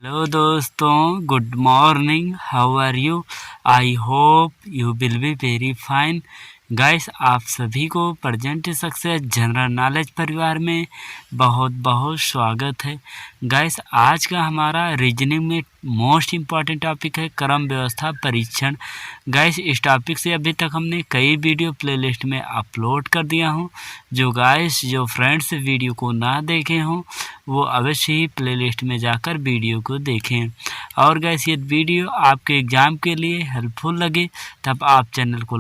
Hello दोस्तों, good morning. How are you? I hope you will be very fine. Guys, आप सभी को present success general knowledge परिवार में बहुत बहुत स्वागत है। गाइस, आज का हमारा रीजनिंग में मोस्ट इम्पॉर्टेंट टॉपिक है क्रम व्यवस्था परीक्षण। गाइस, इस टॉपिक से अभी तक हमने कई वीडियो प्लेलिस्ट में अपलोड कर दिया हूँ। जो फ्रेंड्स वीडियो को ना देखे हों वो अवश्य ही प्लेलिस्ट में जाकर वीडियो को देखें। और गाइस, ये वीडियो आपके एग्ज़ाम के लिए हेल्पफुल लगे तब आप चैनल को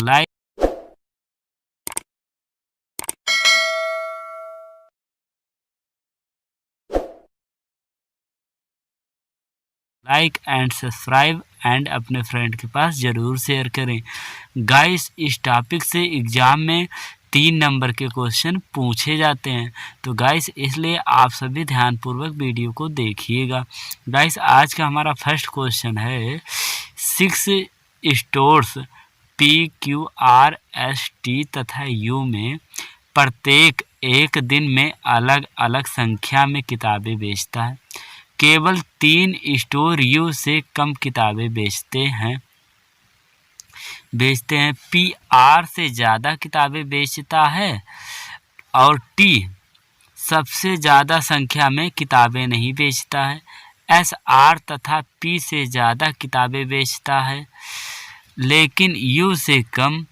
लाइक एंड सब्सक्राइब एंड अपने फ्रेंड के पास ज़रूर शेयर करें। गाइस, इस टॉपिक से एग्ज़ाम में 3 नंबर के क्वेश्चन पूछे जाते हैं, तो गाइस इसलिए आप सभी ध्यानपूर्वक वीडियो को देखिएगा। गाइस, आज का हमारा फर्स्ट क्वेश्चन है 6 स्टोर्स PQRST तथा U में प्रत्येक एक दिन में अलग अलग संख्या में किताबें बेचता है। केवल 3 स्टोर U से कम किताबें बेचते हैं। P R से ज़्यादा किताबें बेचता है और T सबसे ज़्यादा संख्या में किताबें नहीं बेचता है। S R तथा P से ज़्यादा किताबें बेचता है लेकिन U से कम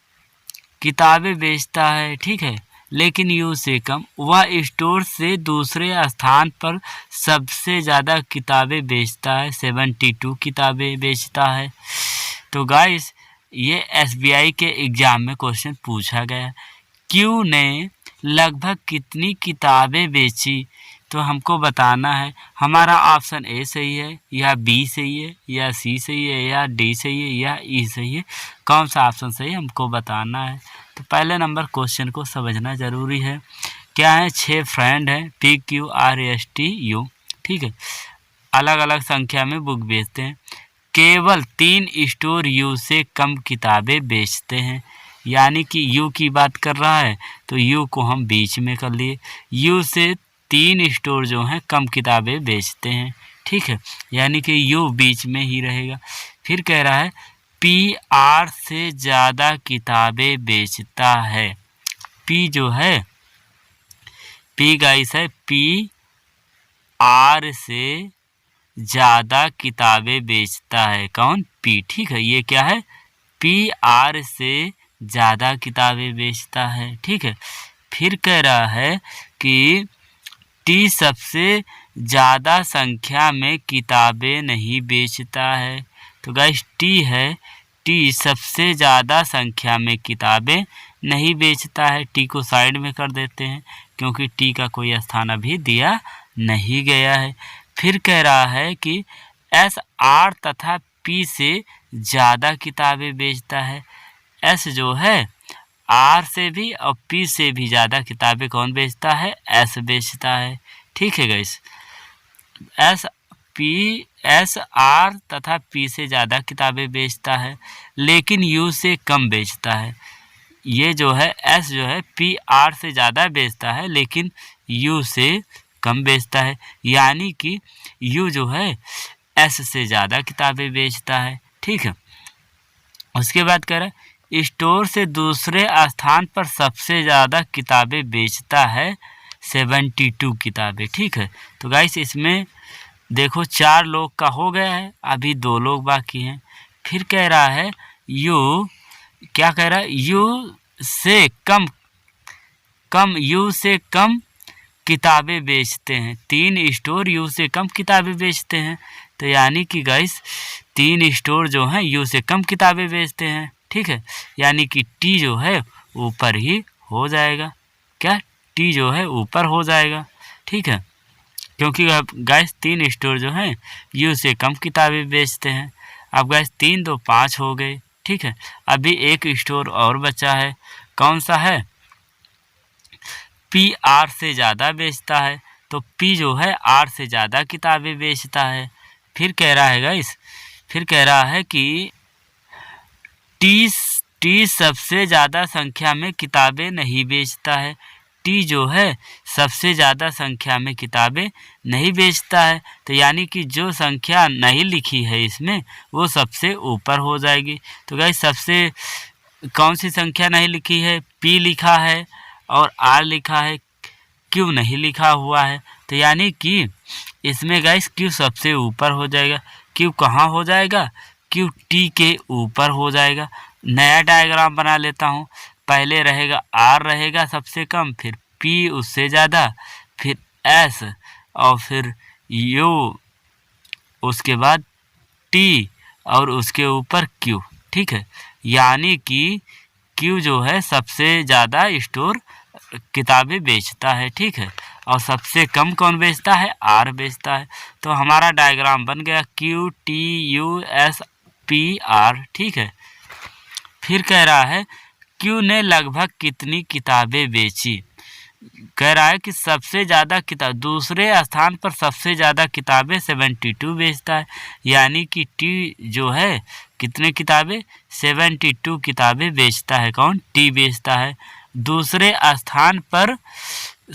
किताबें बेचता है। ठीक है, लेकिन U से कम। वह स्टोर से दूसरे स्थान पर सबसे ज़्यादा किताबें बेचता है, 72 किताबें बेचता है। तो गाइस, ये SBI के एग्ज़ाम में क्वेश्चन पूछा गया। Q ने लगभग कितनी किताबें बेची, तो हमको बताना है। हमारा ऑप्शन A सही है या B सही है या C सही है या D सही है या E सही है। कौन सा ऑप्शन सही है हमको बताना है। तो पहले नंबर क्वेश्चन को समझना ज़रूरी है। क्या है? 6 फ्रेंड हैं PQRSTU, ठीक है, अलग अलग संख्या में बुक बेचते हैं। केवल 3 स्टोर U से कम किताबें बेचते हैं, यानी कि U की बात कर रहा है तो U को हम बीच में कर लिए। U से 3 स्टोर जो हैं कम किताबें बेचते हैं, ठीक है, यानी कि U बीच में ही रहेगा। फिर कह रहा है PR से ज़्यादा किताबें बेचता है। P जो है, P गाइस है, PR से ज़्यादा किताबें बेचता है। कौन? P, ठीक है। ये क्या है? PR से ज़्यादा किताबें बेचता है, ठीक है। फिर कह रहा है कि T सबसे ज़्यादा संख्या में किताबें नहीं बेचता है। तो गाइस, T है, T सबसे ज़्यादा संख्या में किताबें नहीं बेचता है। T को साइड में कर देते हैं क्योंकि T का कोई स्थान अभी दिया नहीं गया है। फिर कह रहा है कि S R तथा P से ज़्यादा किताबें बेचता है। S जो है R से भी और P से भी ज़्यादा किताबें कौन बेचता है? S बेचता है, ठीक है गाइस। S R तथा P से ज़्यादा किताबें बेचता है लेकिन U से कम बेचता है। ये जो है S जो है PR से ज़्यादा बेचता है लेकिन U से कम बेचता है, यानी कि U जो है S से ज़्यादा किताबें बेचता है, ठीक है। उसके बाद कह रहा है स्टोर से दूसरे स्थान पर सबसे ज़्यादा किताबें बेचता है, 72 किताबें, ठीक है। तो गाइस, इसमें देखो 4 लोग का हो गया है, अभी 2 लोग बाकी हैं। फिर कह रहा है U, क्या कह रहा है? U से कम किताबें बेचते हैं। 3 स्टोर U से कम किताबें बेचते हैं, तो यानी कि गाइस 3 स्टोर जो हैं U से कम किताबें बेचते हैं, ठीक है, यानी कि T जो है ऊपर ही हो जाएगा। क्या? T जो है ऊपर हो जाएगा, ठीक है, क्योंकि गाइस 3 स्टोर जो हैं U से कम किताबें बेचते हैं। अब गाइस 3 2 5 हो गए, ठीक है। अभी एक स्टोर और बचा है, कौन सा है? PR से ज़्यादा बेचता है, तो P जो है R से ज़्यादा किताबें बेचता है। फिर कह रहा है गाइस, फिर कह रहा है कि T सबसे ज़्यादा संख्या में किताबें नहीं बेचता है। T टी जो है सबसे ज़्यादा संख्या में किताबें नहीं बेचता है। तो यानी कि जो संख्या नहीं लिखी है इसमें वो सबसे ऊपर हो जाएगी। तो गाइस सबसे कौन सी संख्या नहीं लिखी है? पी लिखा है और आर लिखा है, क्यू नहीं लिखा हुआ है। तो यानी कि इसमें गाइस क्यू सबसे ऊपर हो जाएगा। क्यू कहाँ हो जाएगा? क्यू टी के ऊपर हो जाएगा। नया डायग्राम बना लेता हूँ। पहले रहेगा आर रहेगा सबसे कम, फिर पी उससे ज़्यादा, फिर एस और फिर यू, उसके बाद टी और उसके ऊपर क्यू। ठीक है, यानी कि क्यू जो है सबसे ज़्यादा स्टोर किताबें बेचता है। ठीक है, और सबसे कम कौन बेचता है? आर बेचता है। तो हमारा डायग्राम बन गया Q T U S P R. ठीक है, फिर कह रहा है क्यू ने लगभग कितनी किताबें बेची। कह रहा है कि सबसे ज़्यादा किताब, दूसरे स्थान पर सबसे ज़्यादा किताबें 72 बेचता है। यानी कि टी जो है कितने किताबें? 72 किताबें बेचता है। कौन? टी बेचता है। दूसरे स्थान पर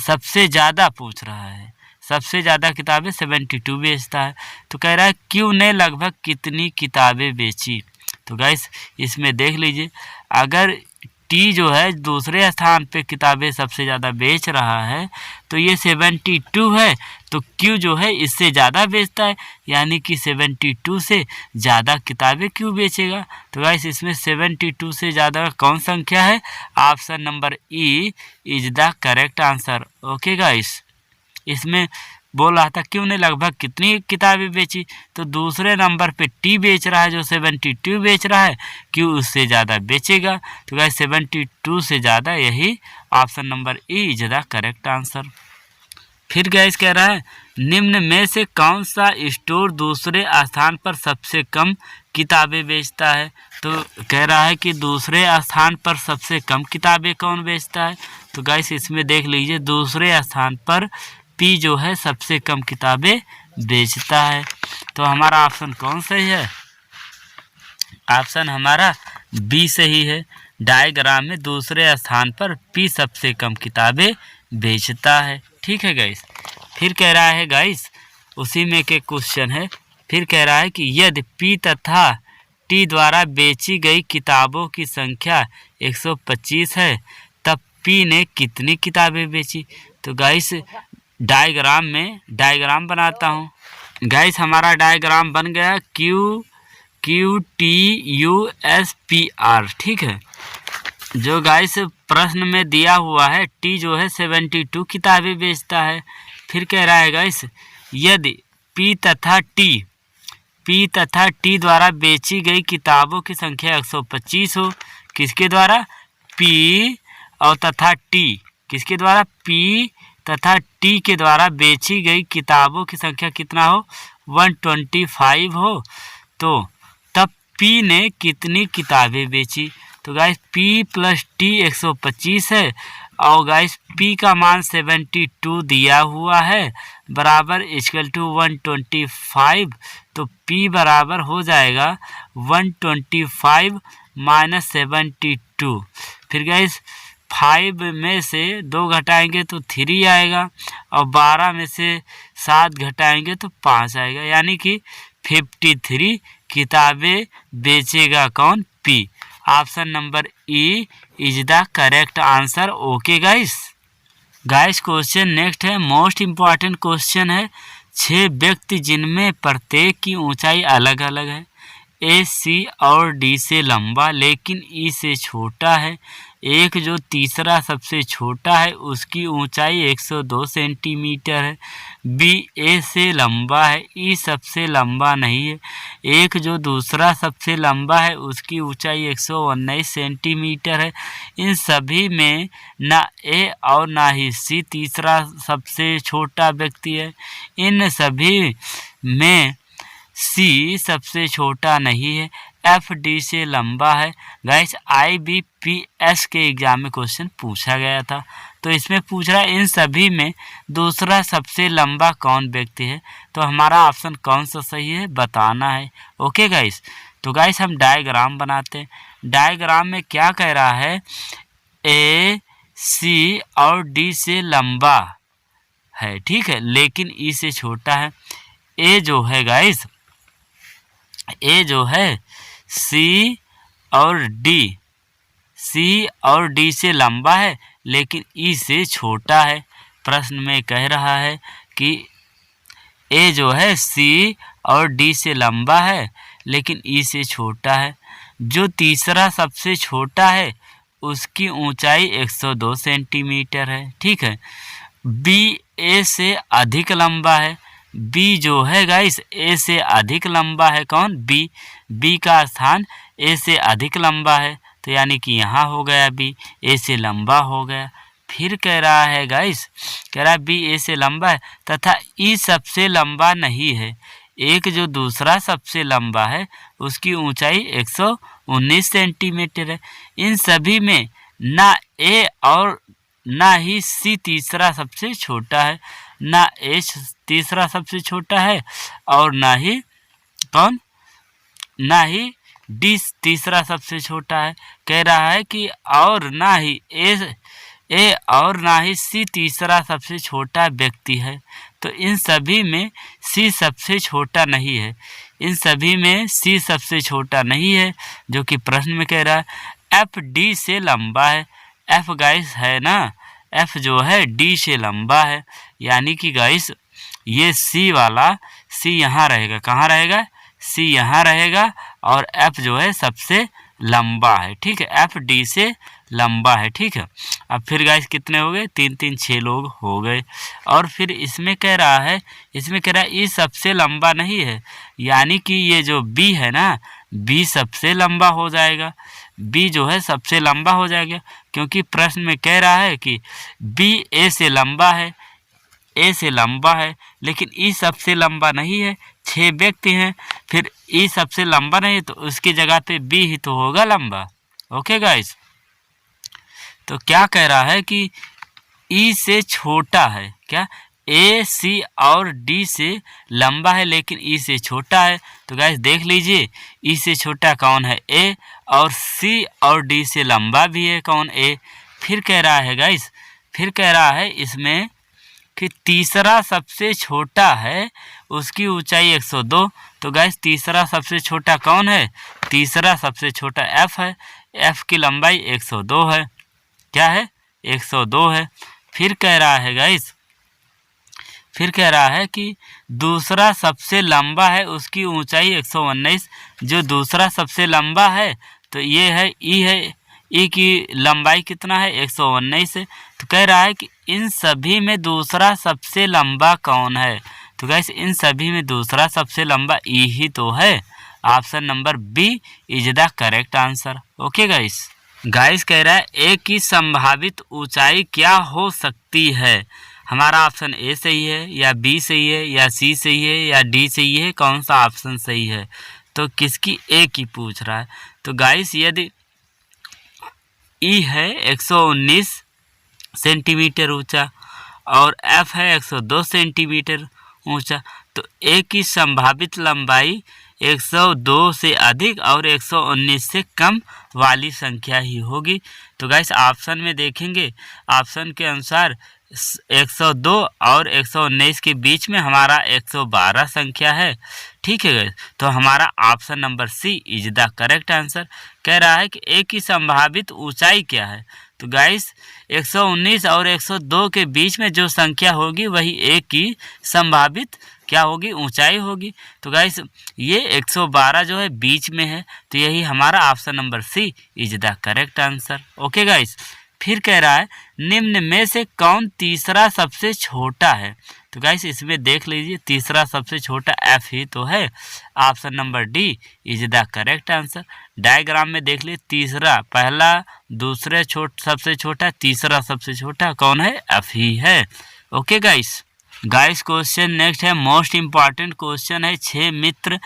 सबसे ज़्यादा पूछ रहा है, सबसे ज़्यादा किताबें 72 बेचता है। तो कह रहा है क्यू ने लगभग कितनी किताबें बेची। तो गाइस इसमें देख लीजिए, अगर टी जो है दूसरे स्थान पे किताबें सबसे ज़्यादा बेच रहा है तो ये 72 है, तो क्यू जो है इससे ज़्यादा बेचता है, यानी कि 72 से ज़्यादा किताबें क्यों बेचेगा। तो गाइस इसमें 72 से ज़्यादा कौन संख्या है? Option number E is the correct answer. Okay guys, इसमें बोल रहा था क्यू ने लगभग कितनी किताबें बेची, तो दूसरे नंबर पे टी बेच रहा है जो 72 बेच रहा है, क्यू उससे ज़्यादा बेचेगा। तो गाइस 72 से ज़्यादा, यही option number E is the correct answer. फिर गाइस कह रहा है निम्न में से कौन सा स्टोर दूसरे स्थान पर सबसे कम किताबें बेचता है। तो कह रहा है कि दूसरे स्थान पर सबसे कम किताबें कौन बेचता है। तो गाइस इसमें देख लीजिए, दूसरे स्थान पर पी जो है सबसे कम किताबें बेचता है। तो हमारा ऑप्शन कौन सही है? ऑप्शन हमारा बी सही है। डायग्राम में दूसरे स्थान पर पी सबसे कम किताबें बेचता है। ठीक है गाइस, फिर कह रहा है गाइस उसी में के क्वेश्चन है। फिर कह रहा है कि यदि पी तथा टी द्वारा बेची गई किताबों की संख्या 125 है तब पी ने कितनी किताबें बेची। तो गाइस डायग्राम बनाता हूँ। गाइस हमारा डायग्राम बन गया Q T U S P R. ठीक है, जो गाइस प्रश्न में दिया हुआ है टी जो है 72 किताबें बेचता है। फिर कह रहा है गाइस यदि पी तथा टी द्वारा बेची गई किताबों की संख्या 125 हो, किसके द्वारा? पी और तथा टी, किसके द्वारा? पी तथा टी के द्वारा बेची गई किताबों की संख्या कितना हो? 125 हो, तो तब पी ने कितनी किताबें बेची। तो गाइस पी प्लस टी 125 है और गाइस पी का मान 72 दिया हुआ है, बराबर इक्वल टू 125। तो पी बराबर हो जाएगा 125 माइनस 72। फिर गाइस 5 में से 2 घटाएंगे तो 3 आएगा और 12 में से 7 घटाएंगे तो 5 आएगा, यानी कि 53 किताबें बेचेगा कौन? P. Option number E is the correct answer. Okay guys question next है, मोस्ट इम्पॉर्टेंट क्वेश्चन है। 6 व्यक्ति जिनमें प्रत्येक की ऊंचाई अलग अलग है, ए सी और डी से लंबा लेकिन ई से छोटा है। एक जो तीसरा सबसे छोटा है उसकी ऊंचाई 102 सेंटीमीटर है। बी ए से लंबा है, ई सबसे लंबा नहीं है। एक जो दूसरा सबसे लंबा है उसकी ऊंचाई 119 सेंटीमीटर है। इन सभी में ना ए और ना ही सी तीसरा सबसे छोटा व्यक्ति है। इन सभी में सी सबसे छोटा नहीं है। एफ डी से लंबा है। गाइस IBPS के एग्जाम में क्वेश्चन पूछा गया था, तो इसमें पूछ रहा है इन सभी में दूसरा सबसे लंबा कौन व्यक्ति है। तो हमारा ऑप्शन कौन सा सही है बताना है। ओके गाइस, तो गाइस हम डायग्राम बनाते हैं। डायग्राम में क्या कह रहा है, ए सी और डी से लंबा है, ठीक है, लेकिन ई से छोटा है। ए जो है गाइस, ए जो है सी और डी, सी और डी से लंबा है लेकिन ई से छोटा है। प्रश्न में कह रहा है कि ए जो है सी और डी से लंबा है लेकिन ई से छोटा है। जो तीसरा सबसे छोटा है उसकी ऊंचाई 102 सेंटीमीटर है, ठीक है। बी ए से अधिक लंबा है, बी जो है गाइस ए से अधिक लंबा है। कौन? बी। बी का स्थान ए से अधिक लंबा है, तो यानी कि यहाँ हो गया बी, ए से लंबा हो गया। फिर कह रहा है गाइस, कह रहा है बी ए से लंबा है तथा ई सबसे लंबा नहीं है। एक जो दूसरा सबसे लंबा है उसकी ऊंचाई 119 सेंटीमीटर है। इन सभी में ना ए और ना ही सी तीसरा सबसे छोटा है, ना ए तीसरा सबसे छोटा है और ना ही कौन, ना ही डी तीसरा सबसे छोटा है। कह रहा है कि और ना ही ए और ना ही सी तीसरा सबसे छोटा व्यक्ति है। तो इन सभी में सी सबसे छोटा नहीं है, इन सभी में सी सबसे छोटा नहीं है, जो कि प्रश्न में कह रहा है। एफ डी से लंबा है, एफ गाइस है ना, एफ जो है डी से लंबा है, यानी कि गाइस ये सी वाला, सी यहाँ रहेगा, कहाँ रहेगा? सी यहाँ रहेगा और एफ जो है सबसे लंबा है, ठीक है, एफ डी से लंबा है, ठीक है। अब फिर गाइस कितने हो गए? 3 3 6 लोग हो गए। और फिर इसमें कह रहा है, इसमें कह रहा है ई सबसे लंबा नहीं है, यानी कि ये जो बी है ना, बी सबसे लंबा हो जाएगा, बी जो है सबसे लंबा हो जाएगा, क्योंकि प्रश्न में कह रहा है कि बी ए से लंबा है, ए से लंबा है लेकिन ई सबसे लंबा नहीं है। 6 व्यक्ति हैं, फिर ई सबसे लंबा नहीं है तो उसकी जगह पे बी ही तो होगा लंबा। ओके गाइस, तो क्या कह रहा है कि ई से छोटा है, क्या? ए सी और डी से लंबा है लेकिन ई से छोटा है। तो गाइस देख लीजिए, ई से छोटा कौन है? ए, और सी और डी से लंबा भी है कौन? ए। फिर कह रहा है गाइस, फिर कह रहा है इसमें कि तीसरा सबसे छोटा है उसकी ऊंचाई 102। तो गाइस तीसरा सबसे छोटा कौन है? तीसरा सबसे छोटा एफ है, एफ की लंबाई 102 है, क्या है? 102 है। फिर कह रहा है गाइस, फिर कह रहा है कि दूसरा सबसे लंबा है उसकी ऊंचाई 119। जो दूसरा सबसे लंबा है तो ये है ई है, ई की लंबाई कितना है? 119 है। तो कह रहा है कि इन सभी में दूसरा सबसे लंबा कौन है? तो गाइस इन सभी में दूसरा सबसे लंबा ई ही तो है। Option number B is the correct answer. Okay guys, guys कह रहा है ए की संभावित ऊंचाई क्या हो सकती है? हमारा ऑप्शन ए सही है या बी सही है या सी सही है या डी सही है? कौन सा ऑप्शन सही है? तो किसकी? ए की पूछ रहा है। तो गाइस यदि ई है 119 सेंटीमीटर ऊंचा और एफ है 102 सेंटीमीटर ऊंचा, तो ए की संभावित लंबाई 102 से अधिक और 119 से कम वाली संख्या ही होगी। तो गाइस ऑप्शन में देखेंगे, ऑप्शन के अनुसार 102 और 119 के बीच में हमारा 112 संख्या है, ठीक है गाइस। तो हमारा option number C is the correct answer. कह रहा है कि ए की संभावित ऊंचाई क्या है? तो गाइस 119 और 102 के बीच में जो संख्या होगी वही ए की संभावित क्या होगी? ऊंचाई होगी। तो गाइस ये 112 जो है बीच में है, तो यही हमारा option number C is the correct answer. Okay guys, फिर कह रहा है निम्न में से कौन तीसरा सबसे छोटा है? तो गाइस इसमें देख लीजिए, तीसरा सबसे छोटा एफ ही तो है। Option number D is the correct answer. Diagram में देख लीजिए, तीसरा, पहला, दूसरे सबसे छोटा, तीसरा सबसे छोटा कौन है? एफ ही है। Okay guys, guys question next है, मोस्ट इम्पॉर्टेंट क्वेश्चन है। 6 मित्र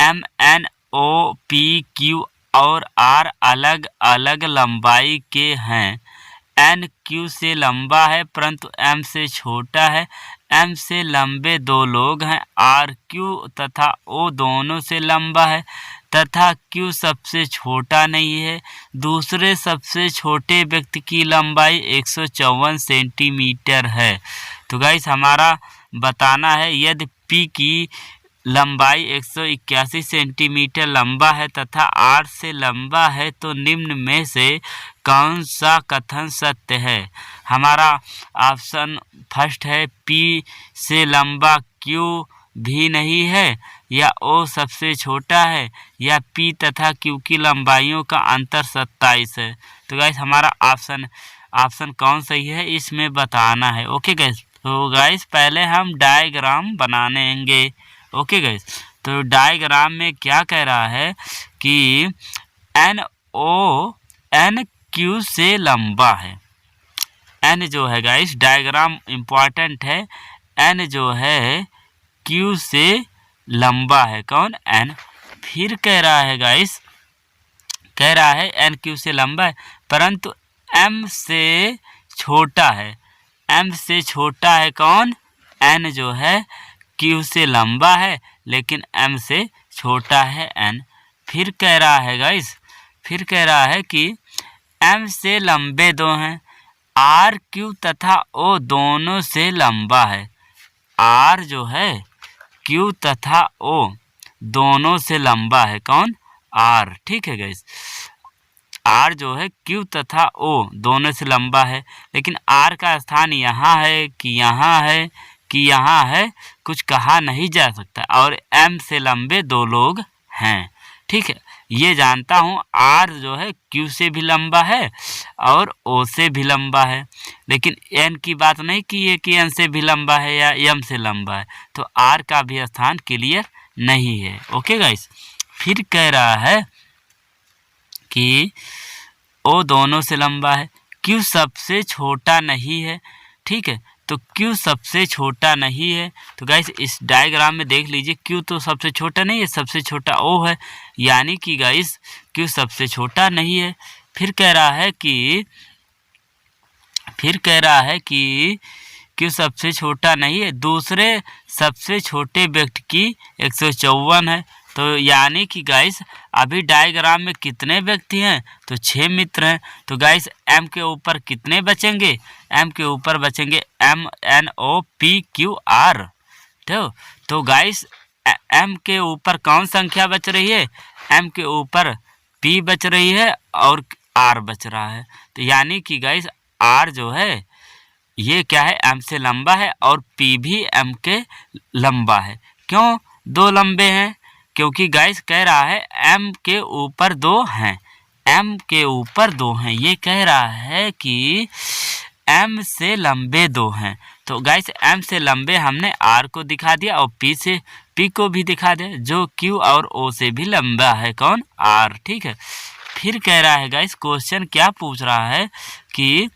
M N O P Q और आर अलग अलग लंबाई के हैं। एन क्यू से लंबा है परंतु एम से छोटा है। एम से लंबे 2 लोग हैं, आर क्यू तथा ओ दोनों से लंबा है। तथा Q सबसे छोटा नहीं है। दूसरे सबसे छोटे व्यक्ति की लंबाई 154 सेंटीमीटर है। तो गाइस हमारा बताना है यदि P की लंबाई 181 सेंटीमीटर लंबा है तथा R से लंबा है तो निम्न में से कौन सा कथन सत्य है। हमारा ऑप्शन फर्स्ट है P से लंबा Q भी नहीं है, या O सबसे छोटा है, या P तथा Q की लंबाइयों का अंतर 27 है। तो गाइस हमारा ऑप्शन कौन सही है इसमें बताना है। ओके गाइस, तो गाइस पहले हम डायग्राम बनाएंगे। ओके गाइस, तो डायग्राम में क्या कह रहा है कि N Q से लंबा है। N जो है गाइस, डायग्राम इम्पॉर्टेंट है। N जो है Q से लंबा है। कौन? N। फिर कह रहा है गाइस, कह रहा है N Q से लंबा है परंतु M से छोटा है। M से छोटा है कौन? N जो है Q से लंबा है लेकिन M से छोटा है N। फिर कह रहा है गाइस, फिर कह रहा है कि M से लंबे दो हैं। R Q तथा O दोनों से लंबा है। R जो है Q तथा O दोनों से लंबा है। कौन? R। ठीक है गाइस, R जो है Q तथा O दोनों से लंबा है, लेकिन R का स्थान यहाँ है कि यहाँ है कि यहाँ है, कुछ कहा नहीं जा सकता। और M से लंबे दो लोग हैं। ठीक है, ये जानता हूँ R जो है Q से भी लंबा है और O से भी लंबा है, लेकिन N की बात नहीं की है कि N से भी लंबा है या M से लंबा है, तो R का भी स्थान क्लियर नहीं है। ओके गाइस, फिर कह रहा है कि O दोनों से लंबा है, Q सबसे छोटा नहीं है। ठीक है, तो Q सबसे छोटा नहीं है। तो गाइस इस डायग्राम में देख लीजिए, Q तो सबसे छोटा नहीं है, सबसे छोटा O है, यानी कि गाइस Q सबसे छोटा नहीं है। फिर कह रहा है कि Q सबसे छोटा नहीं है, दूसरे सबसे छोटे व्यक्ति की 154 है। तो यानी कि गाइस अभी डायग्राम में कितने व्यक्ति हैं? तो 6 मित्र हैं। तो गाइस M के ऊपर कितने बचेंगे? M के ऊपर बचेंगे M N O P Q R। तो गाइस M के ऊपर कौन संख्या बच रही है? M के ऊपर P बच रही है और R बच रहा है। तो यानी कि गाइस R जो है ये क्या है? M से लंबा है और P भी M के लंबा है। क्यों दो लंबे हैं? क्योंकि गाइस कह रहा है M के ऊपर दो हैं, M के ऊपर दो हैं। ये कह रहा है कि M से लंबे दो हैं। तो गाइस M से लंबे हमने R को दिखा दिया और P को भी दिखा दिया, जो Q और O से भी लंबा है। कौन? R। ठीक है, फिर कह रहा है गाइस, क्वेश्चन क्या पूछ रहा है कि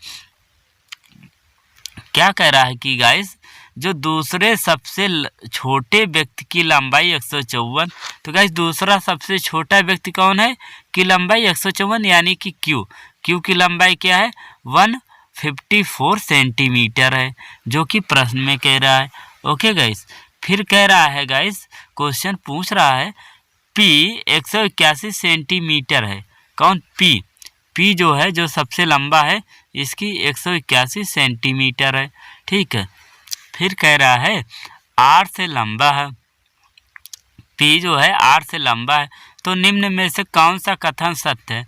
क्या कह रहा है कि गाइस जो दूसरे सबसे छोटे व्यक्ति की लंबाई 154। तो गाइस दूसरा सबसे छोटा व्यक्ति कौन है की लंबाई 154, यानी कि Q की लंबाई क्या है? 154 सेंटीमीटर है, जो कि प्रश्न में कह रहा है। ओके गाइस, फिर कह रहा है गाइस, क्वेश्चन पूछ रहा है P 181 सेंटीमीटर है। कौन? P जो है, जो सबसे लंबा है, इसकी 181 सेंटीमीटर है। ठीक है, फिर कह रहा है R से लंबा है, P जो है R से लंबा है, तो निम्न में से कौन सा कथन सत्य है?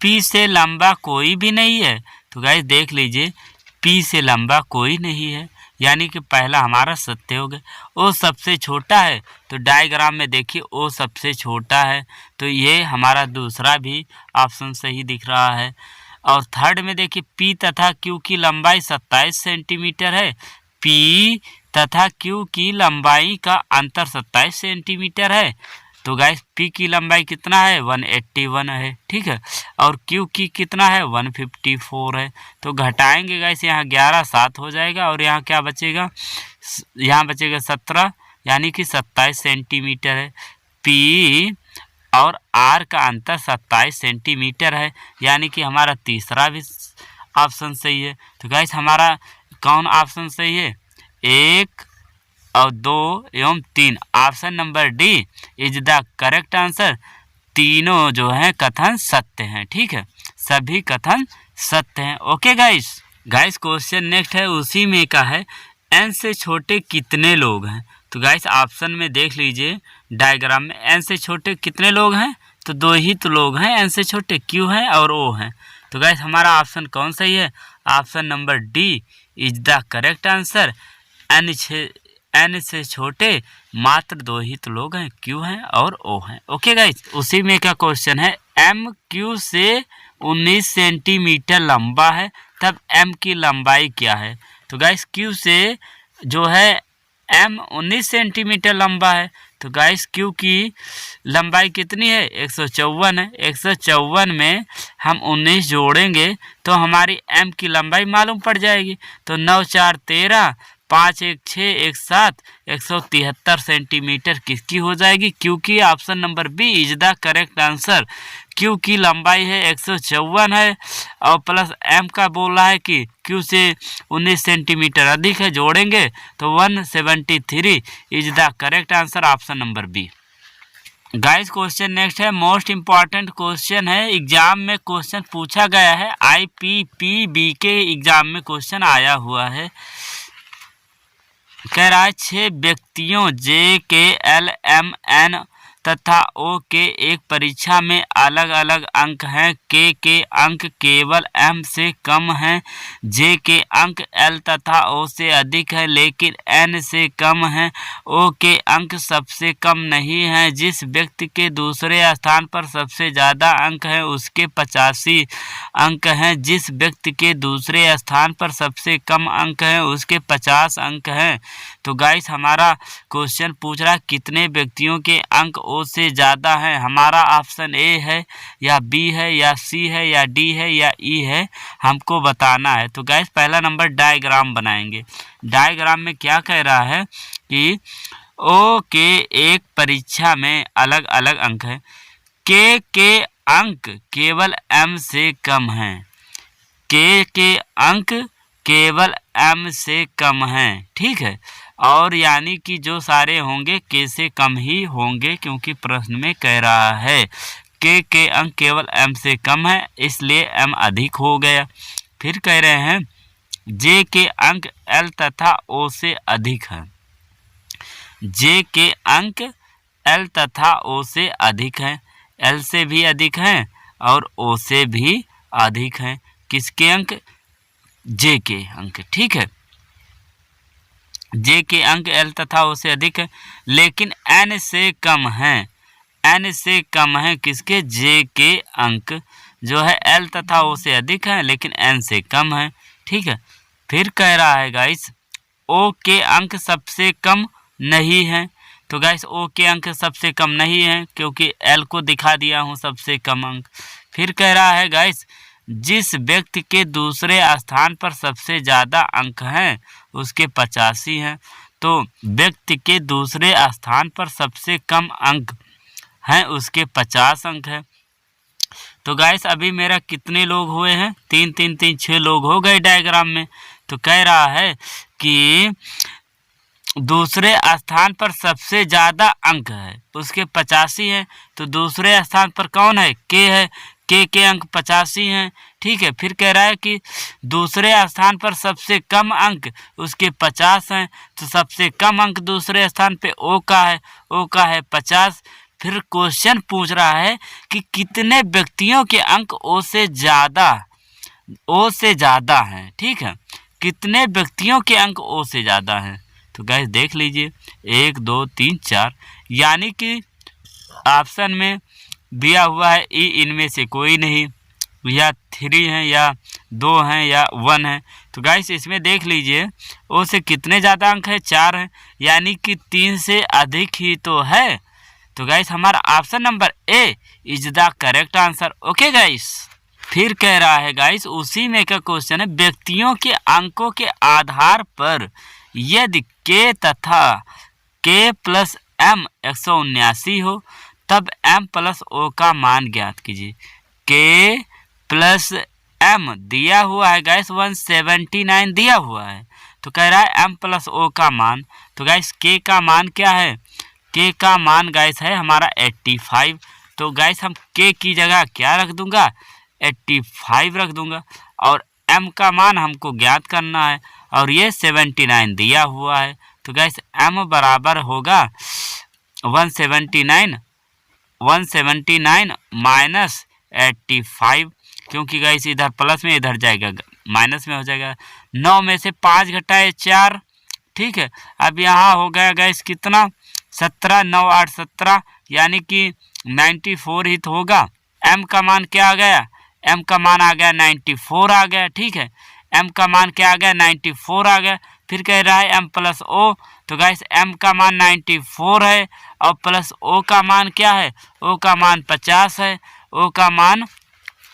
P से लंबा कोई भी नहीं है। तो गाइस देख लीजिए, P से लंबा कोई नहीं है, यानी कि पहला हमारा सत्य हो गया। O सबसे छोटा है, तो डायग्राम में देखिए O सबसे छोटा है, तो ये हमारा दूसरा भी ऑप्शन सही दिख रहा है। और थर्ड में देखिए P तथा Q की लंबाई 27 सेंटीमीटर है। P तथा Q की लंबाई का अंतर 27 सेंटीमीटर है। तो गाइस P की लंबाई कितना है? 181 है। ठीक है, और Q की कितना है? 154 है। तो घटाएंगे गाइस, यहाँ 11 7 हो जाएगा और यहाँ क्या बचेगा? यहाँ बचेगा 17, यानी कि 27 सेंटीमीटर है। P और R का अंतर 27 सेंटीमीटर है, यानी कि हमारा तीसरा भी ऑप्शन सही है। तो गाइस हमारा कौन ऑप्शन सही है? 1 और 2 एवं 3, option number D is the correct answer. तीनों जो हैं कथन सत्य हैं। ठीक है, सभी कथन सत्य हैं। ओके गाइस क्वेश्चन नेक्स्ट है, उसी में का है n से छोटे कितने लोग हैं। तो गाइस ऑप्शन में देख लीजिए डायग्राम में, n से छोटे कितने लोग हैं, तो 2 ही तो लोग हैं n से छोटे, Q है और O है। तो गाइस हमारा ऑप्शन कौन सही है, option number D is the correct answer. n से छोटे मात्र 2 ही तो लोग हैं, Q हैं और O हैं। ओके गाइस, उसी में का क्वेश्चन है, M Q से 19 सेंटीमीटर लंबा है, तब M की लंबाई क्या है। तो गाइस Q से जो है M 19 सेंटीमीटर लंबा है, तो गाइस Q की लंबाई कितनी है, 154 है। 154 में हम 19 जोड़ेंगे तो हमारी M की लंबाई मालूम पड़ जाएगी। तो 9 4 13, 5 1 6 1 7, 173 सेंटीमीटर किसकी हो जाएगी, Q की। Option number B is the correct answer. Q की लंबाई है 154 है और प्लस M का बोल रहा है कि Q से 19 सेंटीमीटर अधिक है, जोड़ेंगे तो 173 is the correct answer, option number B. Guys question next है, मोस्ट इम्पॉर्टेंट क्वेश्चन है, एग्जाम में क्वेश्चन पूछा गया है, IPPB के एग्जाम में क्वेश्चन आया हुआ है। कह रहा है 6 व्यक्तियों JKLMN तथा O के एक परीक्षा में अलग अलग अंक हैं। K के अंक केवल M से कम हैं, J के अंक L तथा O से अधिक है लेकिन N से कम हैं, O के अंक सबसे कम नहीं हैं। जिस व्यक्ति के दूसरे स्थान पर सबसे ज़्यादा अंक हैं उसके 85 अंक हैं, जिस व्यक्ति के दूसरे स्थान पर सबसे कम अंक हैं उसके 50 अंक हैं। तो गाइस हमारा क्वेश्चन पूछ रहा है कितने व्यक्तियों के अंक O से ज़्यादा हैं। हमारा ऑप्शन A है या B है या C है या D है या E है, हमको बताना है। तो गाइस पहला नंबर डायग्राम बनाएंगे। डायग्राम में क्या कह रहा है कि O के एक परीक्षा में अलग अलग अंक हैं, K के अंक केवल M से कम हैं, K के अंक केवल M से कम हैं। ठीक है, और यानी कि जो सारे होंगे K से कम ही होंगे, क्योंकि प्रश्न में कह रहा है K के अंक केवल M से कम है इसलिए M अधिक हो गया। फिर कह रहे हैं J के अंक L तथा O से अधिक है, J के अंक L तथा O से अधिक हैं, L से भी अधिक हैं और O से भी अधिक हैं। किसके अंक, J के अंक। ठीक है, J के अंक L तथा O से अधिक है लेकिन N से कम हैं, N से कम है किसके, J के अंक जो है L तथा O से अधिक है लेकिन N से कम है। ठीक है, फिर कह रहा है गाइस O के अंक सबसे कम नहीं हैं। तो गाइस O के अंक सबसे कम नहीं हैं क्योंकि L को दिखा दिया हूँ सबसे कम अंक। फिर कह रहा है गाइस जिस व्यक्ति के दूसरे स्थान पर सबसे ज़्यादा अंक हैं उसके 85 हैं, तो व्यक्ति के दूसरे स्थान पर सबसे कम अंक हैं उसके 50 अंक हैं। तो गाइस अभी मेरा कितने लोग हुए हैं, 3 3 3 6 लोग हो गए डायग्राम में। तो कह रहा है कि दूसरे स्थान पर सबसे ज़्यादा अंक है उसके 85 हैं, तो दूसरे स्थान पर कौन है, K है, K के अंक 85 हैं। ठीक है, फिर कह रहा है कि दूसरे स्थान पर सबसे कम अंक उसके 50 हैं, तो सबसे कम अंक दूसरे स्थान पे O का है, O का है 50। फिर क्वेश्चन पूछ रहा है कि कितने व्यक्तियों के अंक O से ज़्यादा हैं। ठीक है, कितने व्यक्तियों के अंक O से ज़्यादा हैं। तो गाइस देख लीजिए 1 2 3 4, यानी कि ऑप्शन में दिया हुआ है E, इनमें से कोई नहीं, या 3 हैं या 2 हैं या 1 है। तो गाइस इसमें देख लीजिए O से कितने ज़्यादा अंक है, 4 हैं, यानी कि 3 से अधिक ही तो है। तो गाइस हमारा option number A is the correct answer. Okay guys, फिर कह रहा है गाइस उसी में का क्वेश्चन है व्यक्तियों के अंकों के आधार पर यदि K तथा K प्लस M 179 हो तब M प्लस O का मान ज्ञात कीजिए। K प्लस M दिया हुआ है गाइस 179 दिया हुआ है, तो कह रहा है M प्लस O का मान। तो गाइस K का मान क्या है, K का मान गाइस है हमारा 85, तो गाइस हम के की जगह क्या रख दूंगा, 85 रख दूंगा। और m का मान हमको ज्ञात करना है और ये 79 दिया हुआ है। तो गाइस m बराबर होगा 179 माइनस 85, क्योंकि गाइस इधर प्लस में इधर जाएगा माइनस में हो जाएगा। 9 में से 5 घटाए 4, ठीक है। अब यहाँ हो गया गाइस कितना, 17, 9 8 17, यानी कि 94 ही तो होगा। m का मान क्या आ गया, m का मान आ गया 94 आ गया, ठीक है। m का मान क्या आ गया, 94 आ गया। फिर कह रहा है m प्लस o, तो गाइस m का मान 94 है और प्लस o का मान क्या है, o का मान 50 है, o का मान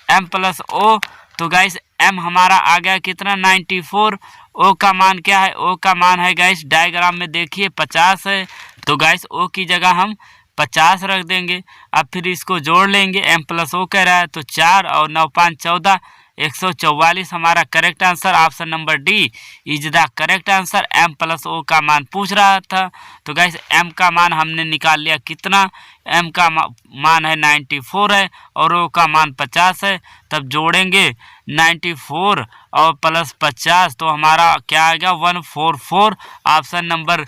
m प्लस o, तो गाइस m हमारा आ गया कितना 94, o का मान क्या है, o का मान है गाइस डायग्राम में देखिए 50 है। तो गाइस o की जगह हम 50 रख देंगे। अब फिर इसको जोड़ लेंगे, m प्लस o कह रहा है तो 4 और 9 5 14, 144 हमारा correct answer. Option number D is the correct answer. m plus o का मान पूछ रहा था, तो गाइस m का मान हमने निकाल लिया कितना, m का मान है 94 है और o का मान 50 है। तब जोड़ेंगे 94 और प्लस 50 तो हमारा क्या आएगा 144। Option number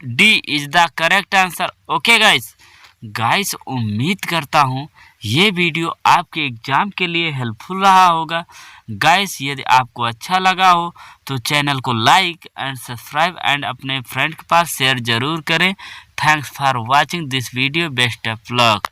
D is the correct answer. Okay guys उम्मीद करता हूँ ये वीडियो आपके एग्ज़ाम के लिए हेल्पफुल रहा होगा। गाइस यदि आपको अच्छा लगा हो तो चैनल को लाइक एंड सब्सक्राइब एंड अपने फ्रेंड के पास शेयर ज़रूर करें। Thanks for watching this video, best of luck.